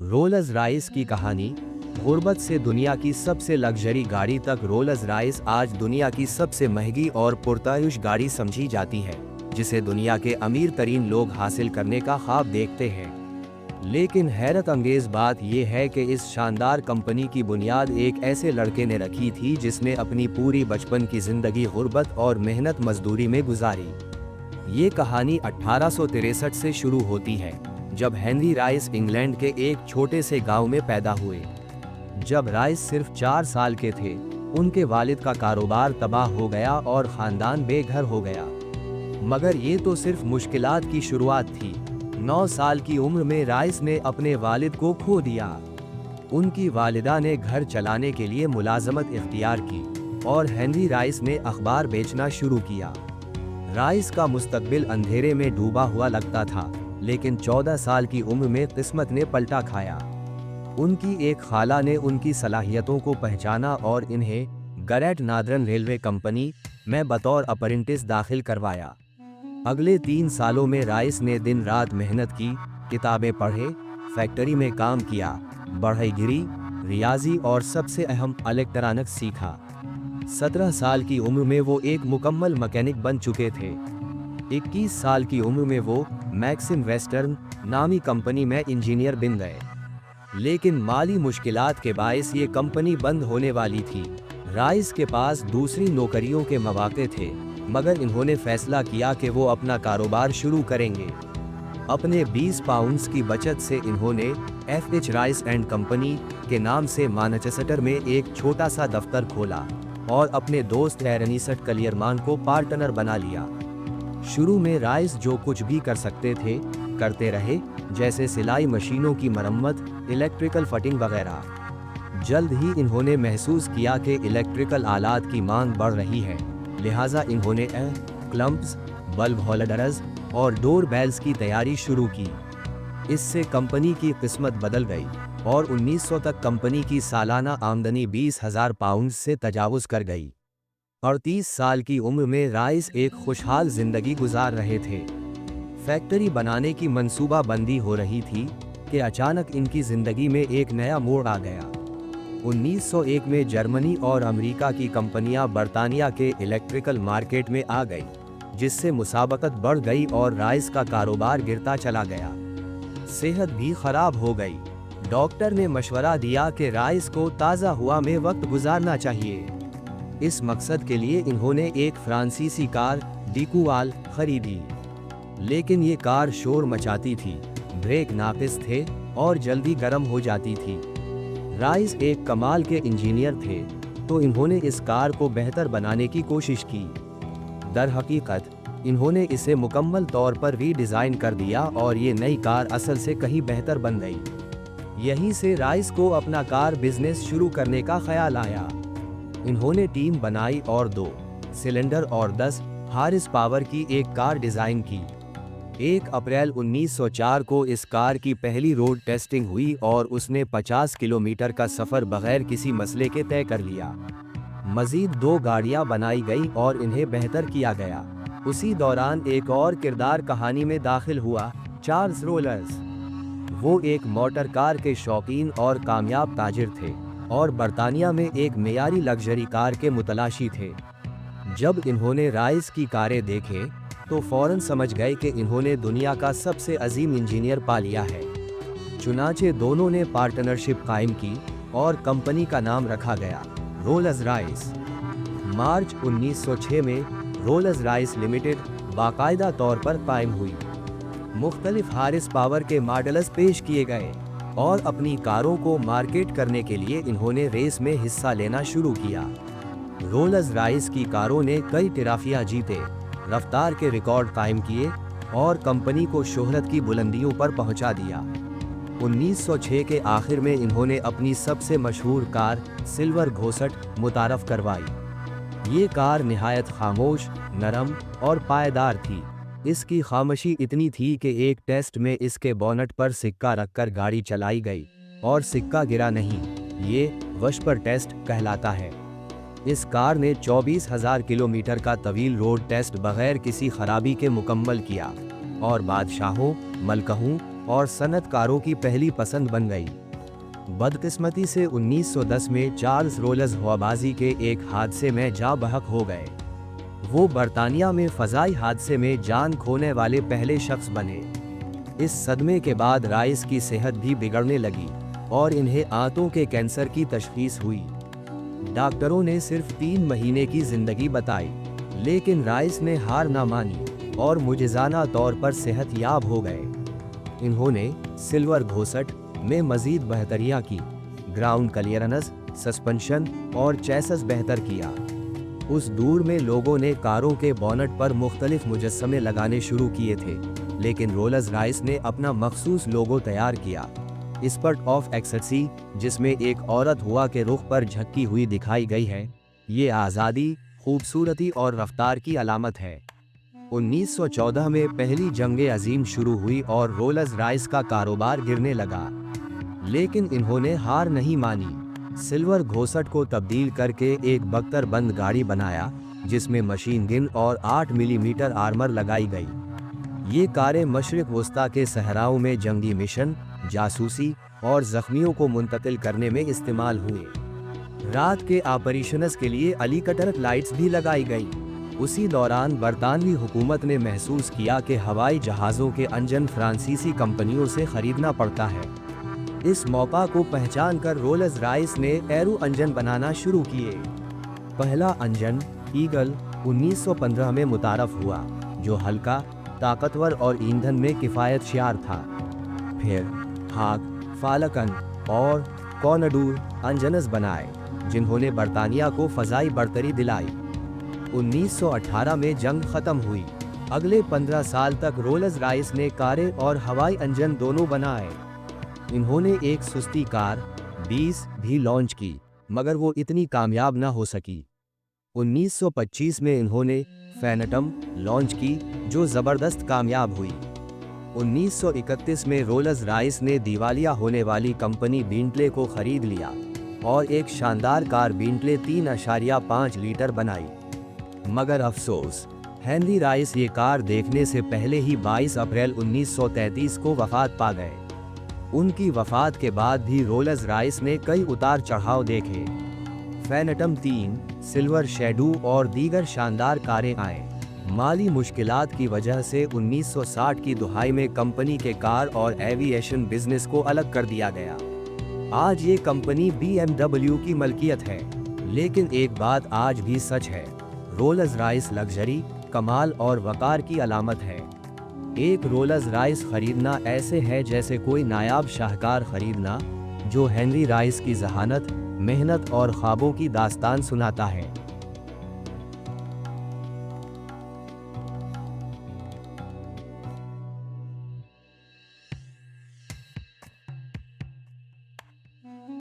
Rolls Royce की कहानी। गुर्बत से दुनिया की सबसे लग्जरी गाड़ी तक, रोल्स रॉयस आज दुनिया की सबसे महंगी और पुरतायुश गाड़ी समझी जाती है, जिसे दुनिया के अमीर तरीन लोग हासिल करने का ख्वाब देखते हैं। लेकिन हैरत अंगेज बात यह है कि इस शानदार कंपनी की बुनियाद एक ऐसे लड़के ने रखी थी जिसने अपनी पूरी बचपन की जिंदगी गुर्बत और मेहनत मजदूरी में गुजारी। ये कहानी 1863 से शुरू होती है, जब हेनरी राइस इंग्लैंड के एक छोटे से गांव में पैदा हुए। जब राइस सिर्फ 4 साल के थे, उनके वालिद का कारोबार तबाह हो गया और खानदान बेघर हो गया। मगर ये तो सिर्फ मुश्किलात की शुरुआत थी। 9 साल की उम्र में राइस ने अपने वालिद को खो दिया। उनकी वालिदा ने घर चलाने के लिए मुलाजमत इख्तियार की और हेनरी राइस ने अखबार बेचना शुरू किया। राइस का मुस्तकबिल अंधेरे में डूबा हुआ लगता था, लेकिन 14 साल की उम्र में किस्मत ने पलटा खाया। उनकी एक खाला ने उनकी सलाहियतों को पहचाना और इन्हें ग्रेट नॉर्दर्न रेलवे कंपनी में बतौर अप्रेंटिस दाखिल करवाया। अगले 3 सालों में राइस ने दिन रात मेहनत की, किताबें पढ़े, फैक्ट्री में काम किया, बढ़ईगिरी, रियाजी और सबसे अहम इलेक्ट्रॉनिक्स सीखा। 17 साल की उम्र में वो एक मुकम्मल मैकेनिक बन चुके थे। 21 साल की उम्र में वो मैक्सिम वेस्टर्न नामी कंपनी में इंजीनियर बन गए। लेकिन माली मुश्किलात के बायस ये कंपनी बंद होने वाली थी। राइस के पास दूसरी नौकरियों के मौके थे, मगर इन्होंने फैसला किया कि वो अपना कारोबार शुरू करेंगे। अपने 20 पाउंड्स की बचत से इन्होंने एफ.एच. राइस एंड कंपनी के नाम से मैनचेस्टर में एक छोटा सा दफ्तर खोला और अपने दोस्त एरनीस्ट कलियरमान को पार्टनर बना लिया। शुरू में राइस जो कुछ भी कर सकते थे करते रहे, जैसे सिलाई मशीनों की मरम्मत, इलेक्ट्रिकल फिटिंग वगैरह। जल्द ही इन्होंने महसूस किया कि इलेक्ट्रिकल आलात की मांग बढ़ रही है, लिहाजा इन्होंने क्लम्प्स, बल्ब होल्डर्स और डोर बेल्स की तैयारी शुरू की। इससे कंपनी की किस्मत बदल गई और 1900 तक कंपनी की सालाना आमदनी 20,000 पाउंड से तजावुज़ कर गई। 38 साल की उम्र में राइस एक खुशहाल जिंदगी गुजार रहे थे। फैक्ट्री बनाने की मंसूबा बंदी हो रही थी कि अचानक इनकी जिंदगी में एक नया मोड़ आ गया। 1901 में जर्मनी और अमेरिका की कंपनियां बर्तानिया के इलेक्ट्रिकल मार्केट में आ गईं, जिससे मुसाबकत बढ़ गई और राइस का कारोबार गिरता चला गया। सेहत भी खराब हो गई। डॉक्टर ने मशवरा दिया कि राइस को ताज़ा हवा में वक्त गुजारना चाहिए। इस मकसद के लिए इन्होंने एक फ्रांसीसी कार डिकूआल खरीदी, लेकिन ये कार शोर मचाती थी, ब्रेक नाकिस थे और जल्दी गर्म हो जाती थी। राइस एक कमाल के इंजीनियर थे, तो इन्होंने इस कार को बेहतर बनाने की कोशिश की। दरहकीकत इन्होंने इसे मुकम्मल तौर पर रीडिज़ाइन कर दिया और ये नई कार असल से कहीं बेहतर बन गई। यहीं से राइस को अपना कार बिजनेस शुरू करने का ख्याल आया। इन्होंने टीम बनाई और 2 सिलेंडर और 10 हॉर्स पावर की एक कार डिज़ाइन की। 1 अप्रैल 1904 को इस कार की पहली रोड टेस्टिंग हुई और उसने 50 किलोमीटर का सफ़र बगैर किसी मसले के तय कर लिया। मज़ीद 2 गाड़ियां बनाई गई और इन्हें बेहतर किया गया। उसी दौरान एक और किरदार कहानी में दाखिल हुआ, चार्ल्स रोल्स। वो एक मोटर कार के शौकीन और कामयाब ताजिर थे और बर्तानिया में एक मेयारी लग्जरी कार के मुतलाशी थे। जब इन्होंने राइस की कारें देखे तो फौरन समझ गए कि इन्होंने दुनिया का सबसे अजीम इंजीनियर पा लिया है। चुनाचे दोनों ने पार्टनरशिप कायम की और कंपनी का नाम रखा गया रोल्स रॉयस। मार्च 1906 में रोल्स रॉयस लिमिटेड बाकायदा तौर पर कायम हुई। मुख्तलिफ हॉर्स पावर के मॉडल्स पेश किए गए और अपनी कारों को मार्केट करने के लिए इन्होंने रेस में हिस्सा लेना शुरू किया। रोल्स रॉयस की कारों ने कई ट्रॉफियां जीते, रफ्तार के रिकॉर्ड कायम किए और कंपनी को शोहरत की बुलंदियों पर पहुंचा दिया। 1906 के आखिर में इन्होंने अपनी सबसे मशहूर कार सिल्वर घोसट मुतारफ करवाई। ये कार निहायत खामोश, नरम और पायदार थी। इसकी खामोशी इतनी थी कि एक टेस्ट में इसके बोनट पर सिक्का रखकर गाड़ी चलाई गई और सिक्का गिरा नहीं। ये वश पर टेस्ट कहलाता है। इस कार ने 24,000 किलोमीटर का तवील रोड टेस्ट बगैर किसी खराबी के मुकम्मल किया और बादशाहों, मलकहों और सनतकारों की पहली पसंद बन गई। बदकिस्मती से 1910 में चार्ल्स रोल्स हवाबाजी के एक हादसे में जाँ बहक हो गए। वो बर्तानिया में फजाई हादसे में जान खोने वाले पहले शख्स बने। इस सदमे के बाद राइस की सेहत भी बिगड़ने लगी और इन्हें आंतों के कैंसर की तशखीस हुई। डॉक्टरों ने सिर्फ 3 महीने की जिंदगी बताई, लेकिन राइस ने हार ना मानी और मुजिज़ाना तौर पर सेहतयाब हो गए। इन्होंने सिल्वर घोसट में मजीद बेहतरियाँ की, ग्राउंड क्लियरेंस, सस्पेंशन और चेसिस बेहतर किया। उस दौर में लोगों ने कारों के बोनट पर मुख्तलिफ मुजस्समे लगाने शुरू किए थे, लेकिन रोल्स रॉयस ने अपना मखसूस लोगो तैयार किया, स्पर्ट ऑफ एक्सटेसी, जिसमें एक औरत हुआ के रुख पर झक्की हुई दिखाई गई है। ये आज़ादी, खूबसूरती और रफ्तार की अलामत है। 1914 में पहली जंग अजीम शुरू हुई और रोल्स रॉयस का कारोबार गिरने लगा, लेकिन इन्होंने हार नहीं मानी। सिल्वर घोसट को तब्दील करके एक बख्तर बंद गाड़ी बनाया, जिसमें मशीन गन और 8 मिलीमीटर आर्मर लगाई गई। ये कारें मशरिक वस्ता के सहराओं में जंगी मिशन, जासूसी और जख्मियों को मुंतकिल करने में इस्तेमाल हुए। रात के ऑपरेशंस के लिए अलीकटर लाइट्स भी लगाई गई। उसी दौरान बरतानवी हुकूमत ने महसूस किया कि हवाई जहाज़ों के इंजन फ्रांसीसी कंपनियों से खरीदना पड़ता है। इस मौका को पहचान कर रोल्स रॉयस ने एरो इंजन बनाना शुरू किए। पहला इंजन ईगल 1915 में मुतारफ हुआ, जो हल्का, ताकतवर और ईंधन में किफ़ायतशार था। फिर हाक, फाल्कन और कॉनडूर इंजन्स बनाए, जिन्होंने बर्तानिया को फ़ज़ाई बढ़तरी दिलाई। 1918 में जंग ख़त्म हुई। अगले 15 साल तक रोल्स रॉयस ने कारें और हवाई इंजन दोनों बनाए। इन्होंने एक सुस्ती कार 20 भी लॉन्च की, मगर वो इतनी कामयाब न हो सकी। 1925 में इन्होंने फैंटम लॉन्च की, जो ज़बरदस्त कामयाब हुई। 1931 में रोल्स रॉयस ने दिवालिया होने वाली कंपनी बेंटले को खरीद लिया और एक शानदार कार बेंटले 3.5 लीटर बनाई। मगर अफसोस, हेनरी रॉयस ये कार देखने से पहले ही 22 अप्रैल 1933 को वफात पा गए। उनकी वफात के बाद भी रोल्स रॉयस ने कई उतार चढ़ाव देखे। फैंटम 3, सिल्वर शैडो और दीगर शानदार कारें आए। माली मुश्किलात की वजह से 1960 की दुहाई में कंपनी के कार और एविएशन बिजनेस को अलग कर दिया गया। आज ये कंपनी BMW की मलकियत है, लेकिन एक बात आज भी सच है, रोल्स रॉयस लग्जरी, कमाल और वकार की अलामत है। एक रोल्स रॉयस खरीदना ऐसे है जैसे कोई नायाब शाहकार खरीदना, जो हेनरी रॉयस की जहानत, मेहनत और ख्वाबों की दास्तान सुनाता है।